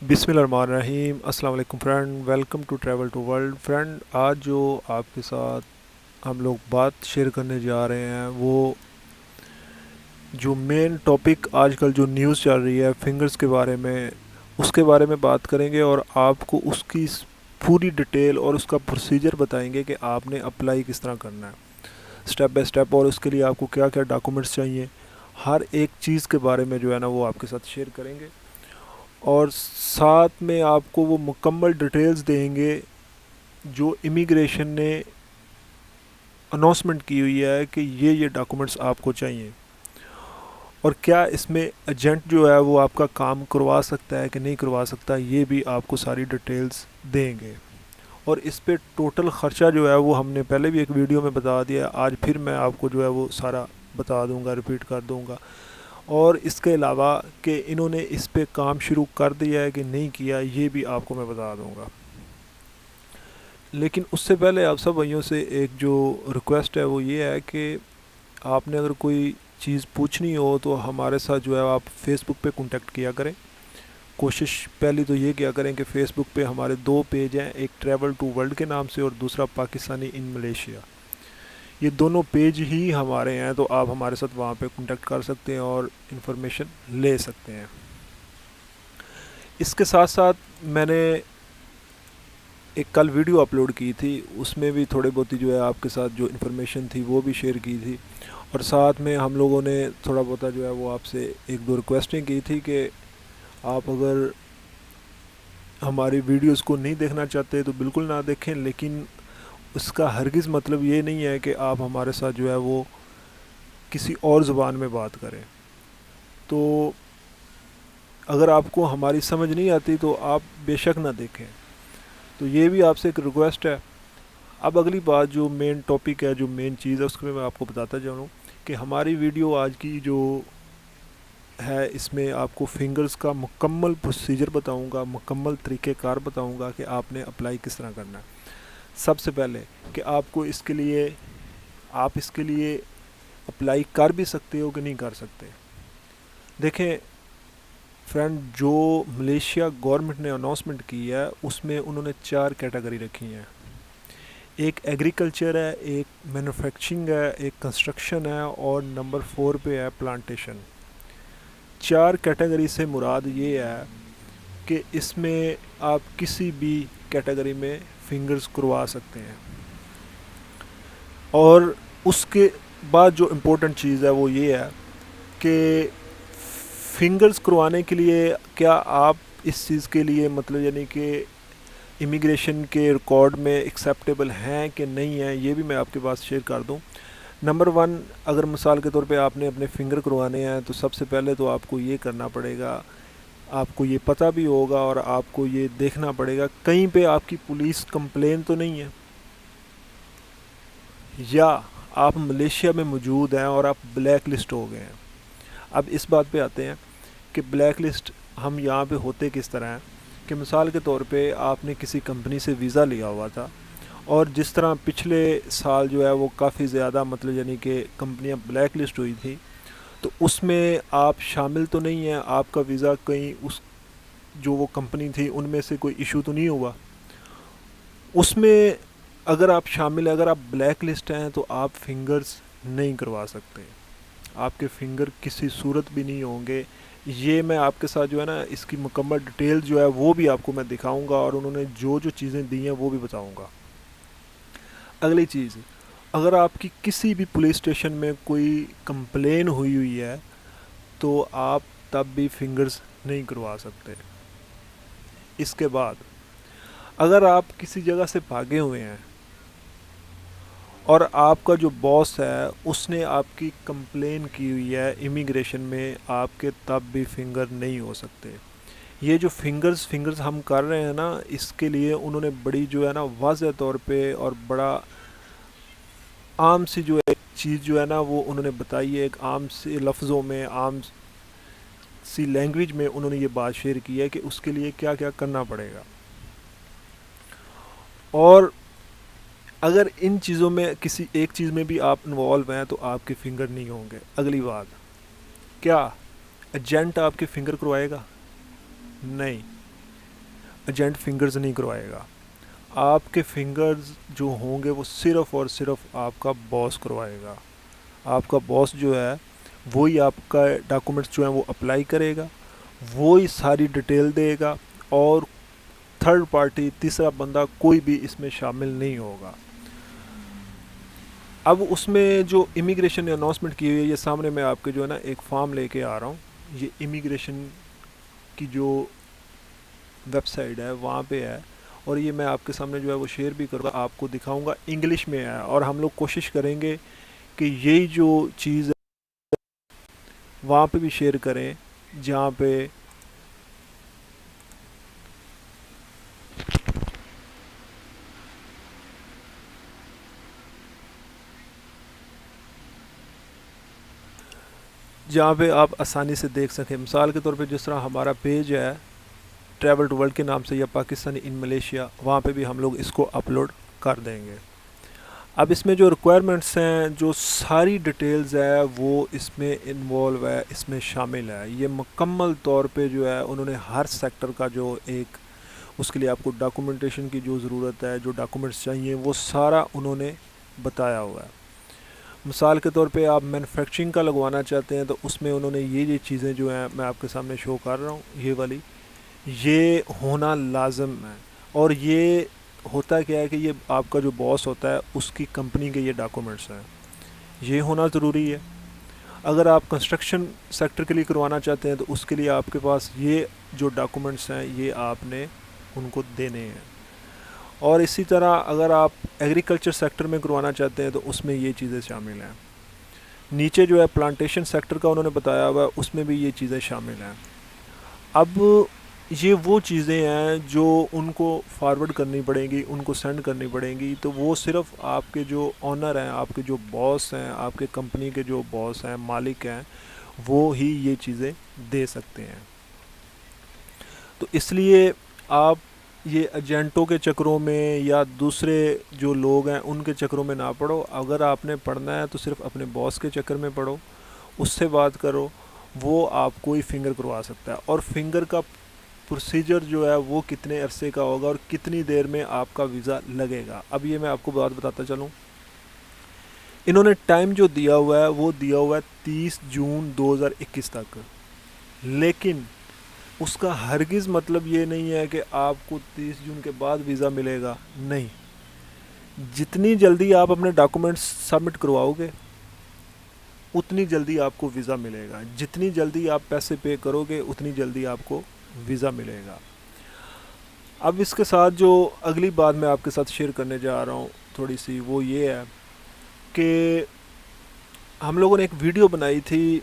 بسم اللہ الرحمن الرحیم۔ السلام علیکم friend, welcome to travel to world. Friend, آج جو آپ کے ساتھ ہم لوگ بات شیئر کرنے جا رہے ہیں وہ جو مین ٹاپک آج کل جو نیوز چل رہی ہے فنگرز کے بارے میں، اس کے بارے میں بات کریں گے اور آپ کو اس کی پوری ڈیٹیل اور اس کا پروسیجر بتائیں گے کہ آپ نے اپلائی کس طرح کرنا ہے سٹیپ بائی سٹیپ، اور اس کے لیے آپ کو کیا کیا ڈاکومنٹس چاہیے، ہر ایک چیز کے بارے میں جو ہے نا وہ آپ کے ساتھ شیئر کریں گے، اور ساتھ میں آپ کو وہ مکمل ڈیٹیلز دیں گے جو امیگریشن نے اناؤنسمنٹ کی ہوئی ہے کہ یہ ڈاکومنٹس آپ کو چاہیے، اور کیا اس میں ایجنٹ جو ہے وہ آپ کا کام کروا سکتا ہے کہ نہیں کروا سکتا، یہ بھی آپ کو ساری ڈیٹیلز دیں گے۔ اور اس پہ ٹوٹل خرچہ جو ہے وہ ہم نے پہلے بھی ایک ویڈیو میں بتا دیا، آج پھر میں آپ کو جو ہے وہ سارا بتا دوں گا، ریپیٹ کر دوں گا۔ اور اس کے علاوہ کہ انہوں نے اس پہ کام شروع کر دیا ہے کہ نہیں کیا، یہ بھی آپ کو میں بتا دوں گا۔ لیکن اس سے پہلے آپ سب بھائیوں سے ایک جو ریکویسٹ ہے وہ یہ ہے کہ آپ نے اگر کوئی چیز پوچھنی ہو تو ہمارے ساتھ جو ہے آپ فیس بک پہ کنٹیکٹ کیا کریں۔ کوشش پہلی تو یہ کیا کریں کہ فیس بک پہ ہمارے دو پیج ہیں، ایک ٹریول ٹو ورلڈ کے نام سے اور دوسرا پاکستانی ان ملیشیا۔ یہ دونوں پیج ہی ہمارے ہیں، تو آپ ہمارے ساتھ وہاں پہ کنٹیکٹ کر سکتے ہیں اور انفارمیشن لے سکتے ہیں۔ اس کے ساتھ ساتھ میں نے ایک کل ویڈیو اپلوڈ کی تھی، اس میں بھی تھوڑے بہت جو ہے آپ کے ساتھ جو انفارمیشن تھی وہ بھی شیئر کی تھی، اور ساتھ میں ہم لوگوں نے تھوڑا بہت جو ہے وہ آپ سے ایک دو ریکویسٹیں کی تھی کہ آپ اگر ہماری ویڈیوز کو نہیں دیکھنا چاہتے تو بالکل نہ دیکھیں، لیکن اس کا ہرگز مطلب یہ نہیں ہے کہ آپ ہمارے ساتھ جو ہے وہ کسی اور زبان میں بات کریں۔ تو اگر آپ کو ہماری سمجھ نہیں آتی تو آپ بے شک نہ دیکھیں، تو یہ بھی آپ سے ایک ریکویسٹ ہے۔ اب اگلی بات جو مین ٹاپک ہے، جو مین چیز ہے، اس میں آپ کو بتاتا جاؤں کہ ہماری ویڈیو آج کی جو ہے اس میں آپ کو فنگرز کا مکمل پروسیجر بتاؤں گا، مکمل طریقہ کار بتاؤں گا کہ آپ نے اپلائی کس طرح کرنا ہے۔ سب سے پہلے کہ آپ کو اس کے لیے اپلائی کر بھی سکتے ہو کہ نہیں کر سکتے۔ دیکھیں فرینڈ، جو ملیشیا گورنمنٹ نے اناؤنسمنٹ کی ہے اس میں انہوں نے 4 کیٹیگری رکھی ہیں، ایک ایگریکلچر ہے، ایک مینوفیکچرنگ ہے، ایک کنسٹرکشن ہے، اور نمبر 4 پہ ہے پلانٹیشن۔ 4 کیٹیگری سے مراد یہ ہے کہ اس میں آپ کسی بھی کیٹیگری میں فنگرز کروا سکتے ہیں۔ اور اس کے بعد جو امپورٹنٹ چیز ہے وہ یہ ہے کہ فنگرز کروانے کے لیے کیا آپ اس چیز کے لیے مطلب یعنی کہ امیگریشن کے ریکارڈ میں ایکسیپٹیبل ہیں کہ نہیں ہیں، یہ بھی میں آپ کے پاس شیئر کر دوں۔ نمبر 1، اگر مثال کے طور پہ آپ نے اپنے فنگر کروانے ہیں تو سب سے پہلے تو آپ کو یہ کرنا پڑے گا، آپ کو یہ پتہ بھی ہوگا اور آپ کو یہ دیکھنا پڑے گا کہیں پہ آپ کی پولیس کمپلین تو نہیں ہے، یا آپ ملیشیا میں موجود ہیں اور آپ بلیک لسٹ ہو گئے ہیں۔ اب اس بات پہ آتے ہیں کہ بلیک لسٹ ہم یہاں پہ ہوتے کس طرح ہیں، کہ مثال کے طور پہ آپ نے کسی کمپنی سے ویزا لیا ہوا تھا، اور جس طرح پچھلے سال جو ہے وہ کافی زیادہ مطلب یعنی کہ کمپنیاں بلیک لسٹ ہوئی تھی، تو اس میں آپ شامل تو نہیں ہیں، آپ کا ویزا کہیں اس جو وہ کمپنی تھی ان میں سے کوئی ایشو تو نہیں ہوا، اس میں اگر آپ شامل ہیں، اگر آپ بلیک لسٹ ہیں تو آپ فنگرز نہیں کروا سکتے، آپ کے فنگر کسی صورت بھی نہیں ہوں گے۔ یہ میں آپ کے ساتھ جو ہے نا اس کی مکمل ڈیٹیل جو ہے وہ بھی آپ کو میں دکھاؤں گا، اور انہوں نے جو چیزیں دی ہیں وہ بھی بتاؤں گا۔ اگلی چیز، اگر آپ کی کسی بھی پولیس اسٹیشن میں کوئی کمپلین ہوئی ہے تو آپ تب بھی فنگرز نہیں کروا سکتے۔ اس کے بعد اگر آپ کسی جگہ سے بھاگے ہوئے ہیں اور آپ کا جو باس ہے اس نے آپ کی کمپلین کی ہوئی ہے امیگریشن میں، آپ کے تب بھی فنگر نہیں ہو سکتے۔ یہ جو فنگرز ہم کر رہے ہیں نا، اس کے لیے انہوں نے بڑی جو ہے نا واضح طور پہ اور بڑا عام سی جو ہے چیز جو ہے نا وہ انہوں نے بتائی ہے، ایک عام سی لفظوں میں، عام سی لینگویج میں انہوں نے یہ بات شیئر کی ہے کہ اس کے لیے کیا کیا کرنا پڑے گا۔ اور اگر ان چیزوں میں کسی ایک چیز میں بھی آپ انوالو ہیں تو آپ کے فنگر نہیں ہوں گے۔ اگلی بات، کیا ایجنٹ آپ کے فنگر کروائے گا؟ نہیں، ایجنٹ فنگرز نہیں کروائے گا. آپ کے فنگرز جو ہوں گے وہ صرف اور صرف آپ کا باس کروائے گا. آپ کا باس جو ہے وہی آپ کا ڈاکومنٹس جو ہیں وہ اپلائی کرے گا, وہی ساری ڈیٹیل دے گا, اور تھرڈ پارٹی تیسرا بندہ کوئی بھی اس میں شامل نہیں ہوگا. اب اس میں جو امیگریشن نے اناؤنسمنٹ کی ہوئی ہے, یہ سامنے میں آپ کے جو ہے نا ایک فارم لے کے آ رہا ہوں. یہ امیگریشن کی جو ویب سائٹ ہے وہاں پہ ہے, اور یہ میں آپ کے سامنے جو ہے وہ شیئر بھی کروں گا, آپ کو دکھاؤں گا. انگلش میں ہے, اور ہم لوگ کوشش کریں گے کہ یہی جو چیز ہے وہاں پہ بھی شیئر کریں جہاں پہ آپ آسانی سے دیکھ سکیں. مثال کے طور پہ جس طرح ہمارا پیج ہے ٹریول ٹو ورلڈ کے نام سے, یا پاکستانی ان ملیشیا, وہاں پہ بھی ہم لوگ اس کو اپلوڈ کر دیں گے. اب اس میں جو ریکوائرمنٹس ہیں, جو ساری ڈیٹیلز ہے وہ اس میں انوالو ہے, اس میں شامل ہے. یہ مکمل طور پہ جو ہے انہوں نے ہر سیکٹر کا جو ایک اس کے لیے آپ کو ڈاکومنٹیشن کی جو ضرورت ہے, جو ڈاکومنٹس چاہیے, وہ سارا انہوں نے بتایا ہوا ہے. مثال کے طور پہ آپ مینوفیکچرنگ کا لگوانا چاہتے ہیں تو اس میں انہوں نے یہ چیزیں جو ہیں میں آپ کے سامنے شو کر رہا ہوں, یہ والی, یہ ہونا لازم ہے. اور یہ ہوتا کیا ہے کہ یہ آپ کا جو باس ہوتا ہے اس کی کمپنی کے یہ ڈاکومنٹس ہیں, یہ ہونا ضروری ہے. اگر آپ کنسٹرکشن سیکٹر کے لیے کروانا چاہتے ہیں تو اس کے لیے آپ کے پاس یہ جو ڈاکومنٹس ہیں یہ آپ نے ان کو دینے ہیں. اور اسی طرح اگر آپ ایگریکلچر سیکٹر میں کروانا چاہتے ہیں تو اس میں یہ چیزیں شامل ہیں. نیچے جو ہے پلانٹیشن سیکٹر کا انہوں نے بتایا ہوا ہے, اس میں بھی یہ چیزیں شامل ہیں. اب یہ وہ چیزیں ہیں جو ان کو فارورڈ کرنی پڑیں گی, ان کو سینڈ کرنی پڑیں گی, تو وہ صرف آپ کے جو آنر ہیں, آپ کے جو باس ہیں, آپ کے کمپنی کے جو باس ہیں, مالک ہیں, وہ ہی یہ چیزیں دے سکتے ہیں. تو اس لیے آپ یہ ایجنٹوں کے چکروں میں یا دوسرے جو لوگ ہیں ان کے چکروں میں نہ پڑو. اگر آپ نے پڑھنا ہے تو صرف اپنے باس کے چکر میں پڑھو, اس سے بات کرو, وہ آپ کو ہی فنگر کروا سکتا ہے. اور فنگر کا پروسیجر جو ہے وہ کتنے عرصے کا ہوگا اور کتنی دیر میں آپ کا ویزا لگے گا. اب یہ میں آپ کو بات بتاتا چلوں. انہوں نے ٹائم جو دیا ہوا ہے وہ دیا ہوا ہے 30 جون 2021 تک, لیکن اس کا ہرگز مطلب یہ نہیں ہے کہ آپ کو 30 جون کے بعد ویزا ملے گا. نہیں, جتنی جلدی آپ اپنے ڈاکومنٹس سبمٹ کرواؤ گے اتنی جلدی آپ کو ویزا ملے گا. جتنی جلدی آپ پیسے پے کرو گے اتنی جلدی آپ کو ویزا ملے گا. اب اس کے ساتھ جو اگلی بات میں آپ کے ساتھ شیئر کرنے جا رہا ہوں تھوڑی سی, وہ یہ ہے کہ ہم لوگوں نے ایک ویڈیو بنائی تھی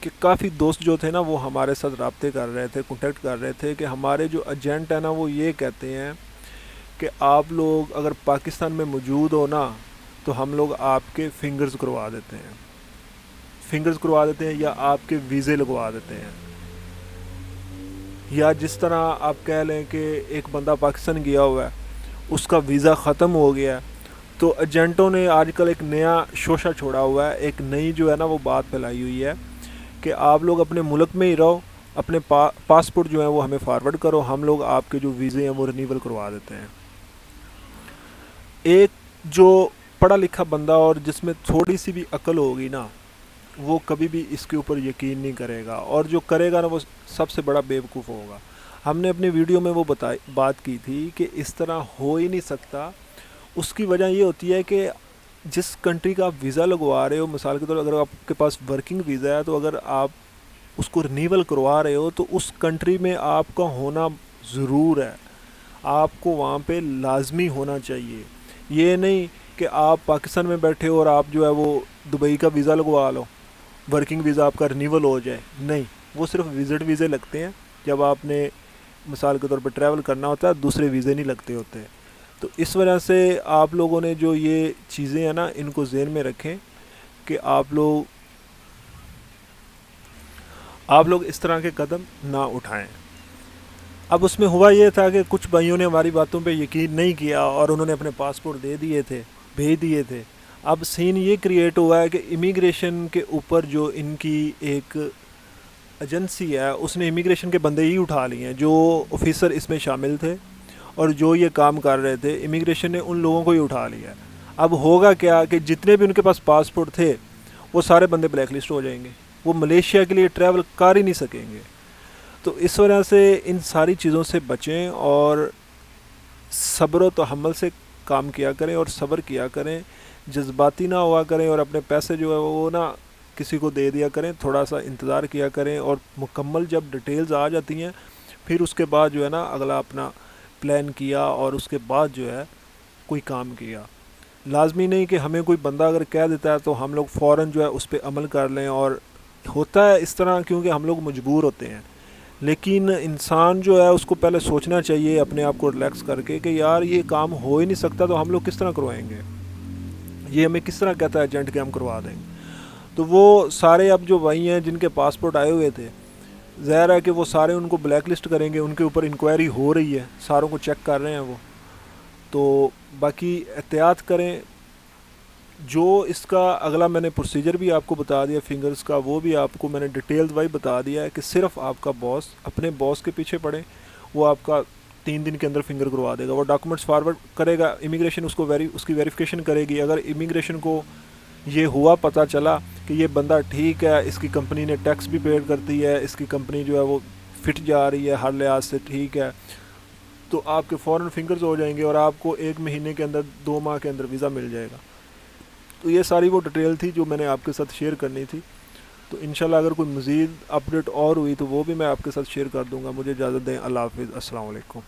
کہ کافی دوست جو تھے نا وہ ہمارے ساتھ رابطے کر رہے تھے, کنٹیکٹ کر رہے تھے کہ ہمارے جو ایجنٹ ہیں نا وہ یہ کہتے ہیں کہ آپ لوگ اگر پاکستان میں موجود ہو نا تو ہم لوگ آپ کے فنگرز کروا دیتے ہیں, یا آپ کے ویزے لگوا دیتے ہیں. یا جس طرح آپ کہہ لیں کہ ایک بندہ پاکستان گیا ہوا ہے, اس کا ویزا ختم ہو گیا ہے, تو ایجنٹوں نے آج کل ایک نیا شوشہ چھوڑا ہوا ہے, ایک نئی جو ہے نا وہ بات پھیلائی ہوئی ہے کہ آپ لوگ اپنے ملک میں ہی رہو, اپنے پاسپورٹ جو ہیں وہ ہمیں فارورڈ کرو, ہم لوگ آپ کے جو ویزے ہیں وہ رینیول کروا دیتے ہیں. ایک جو پڑھا لکھا بندہ اور جس میں تھوڑی سی بھی عقل ہوگی نا وہ کبھی بھی اس کے اوپر یقین نہیں کرے گا, اور جو کرے گا نا وہ سب سے بڑا بیوقوف ہوگا. ہم نے اپنی ویڈیو میں وہ بات کی تھی کہ اس طرح ہو ہی نہیں سکتا. اس کی وجہ یہ ہوتی ہے کہ جس کنٹری کا آپ ویزا لگوا رہے ہو, مثال کے طور اگر آپ کے پاس ورکنگ ویزا ہے تو اگر آپ اس کو رینیول کروا رہے ہو تو اس کنٹری میں آپ کا ہونا ضرور ہے, آپ کو وہاں پہ لازمی ہونا چاہیے. یہ نہیں کہ آپ پاکستان میں بیٹھے ہو اور آپ جو ہے وہ دبئی کا ویزا لگوا لو, ورکنگ ویزا آپ کا رینیول ہو جائے. نہیں, وہ صرف وزٹ ویزے لگتے ہیں جب آپ نے مثال کے طور پہ ٹریول کرنا ہوتا ہے, دوسرے ویزے نہیں لگتے ہوتے. تو اس وجہ سے آپ لوگوں نے جو یہ چیزیں ہیں نا ان کو ذہن میں رکھیں کہ آپ لوگ اس طرح کے قدم نہ اٹھائیں. اب اس میں ہوا یہ تھا کہ کچھ بھائیوں نے ہماری باتوں پہ یقین نہیں کیا اور انہوں نے اپنے پاسپورٹ بھیج دیے تھے. اب سین یہ کریٹ ہوا ہے کہ امیگریشن کے اوپر جو ان کی ایک ایجنسی ہے اس نے امیگریشن کے بندے ہی اٹھا لیے ہیں، جو آفیسر اس میں شامل تھے اور جو یہ کام کر رہے تھے، امیگریشن نے ان لوگوں کو ہی اٹھا لیا ہے۔ اب ہوگا کیا کہ جتنے بھی ان کے پاس پاسپورٹ تھے وہ سارے بندے بلیک لسٹ ہو جائیں گے، وہ ملیشیا کے لیے ٹریول کر ہی نہیں سکیں گے۔ تو اس وجہ سے ان ساری چیزوں سے بچیں اور صبر و تحمل سے کام کیا کریں اور صبر کیا کریں، جذباتی نہ ہوا کریں، اور اپنے پیسے جو ہے وہ نہ کسی کو دے دیا کریں، تھوڑا سا انتظار کیا کریں، اور مکمل جب ڈیٹیلز آ جاتی ہیں پھر اس کے بعد جو ہے نا اگلا اپنا پلان کیا اور اس کے بعد جو ہے کوئی کام کیا۔ لازمی نہیں کہ ہمیں کوئی بندہ اگر کہہ دیتا ہے تو ہم لوگ فوراً جو ہے اس پہ عمل کر لیں، اور ہوتا ہے اس طرح کیونکہ ہم لوگ مجبور ہوتے ہیں، لیکن انسان جو ہے اس کو پہلے سوچنا چاہیے اپنے آپ کو ریلیکس کر کے کہ یار یہ کام ہو ہی نہیں سکتا تو ہم لوگ کس طرح کروائیں گے، یہ ہمیں کس طرح کہتا ہے ایجنٹ کہ ہم کروا دیں گے۔ تو وہ سارے اب جو وہی ہیں جن کے پاسپورٹ آئے ہوئے تھے، ظاہر ہے کہ وہ سارے ان کو بلیک لسٹ کریں گے، ان کے اوپر انکوائری ہو رہی ہے، ساروں کو چیک کر رہے ہیں وہ۔ تو باقی احتیاط کریں۔ جو اس کا اگلا میں نے پروسیجر بھی آپ کو بتا دیا فنگرز کا، وہ بھی آپ کو میں نے ڈیٹیلز وائی بتا دیا ہے کہ صرف آپ کا باس اپنے باس کے پیچھے پڑے، وہ آپ کا 3 دن کے اندر فنگر کروا دے گا، وہ ڈاکومنٹس فارورڈ کرے گا، امیگریشن اس کو اس کی ویریفیکیشن کرے گی۔ اگر امیگریشن کو یہ ہوا پتہ چلا کہ یہ بندہ ٹھیک ہے، اس کی کمپنی نے ٹیکس بھی پیڈ کرتی ہے، اس کی کمپنی جو ہے وہ فٹ جا رہی ہے ہر لحاظ سے ٹھیک ہے، تو آپ کے فوراً فنگرز ہو جائیں گے اور آپ کو 1 مہینے کے اندر 2 ماہ کے اندر ویزا مل جائے گا۔ تو یہ ساری وہ ڈیٹیل تھی جو میں نے آپ کے ساتھ شیئر کرنی تھی۔ تو انشاءاللہ اگر کوئی مزید اپڈیٹ اور ہوئی تو وہ بھی میں آپ کے ساتھ شیئر کر دوں گا۔ مجھے اجازت دیں، اللہ حافظ، السلام علیکم۔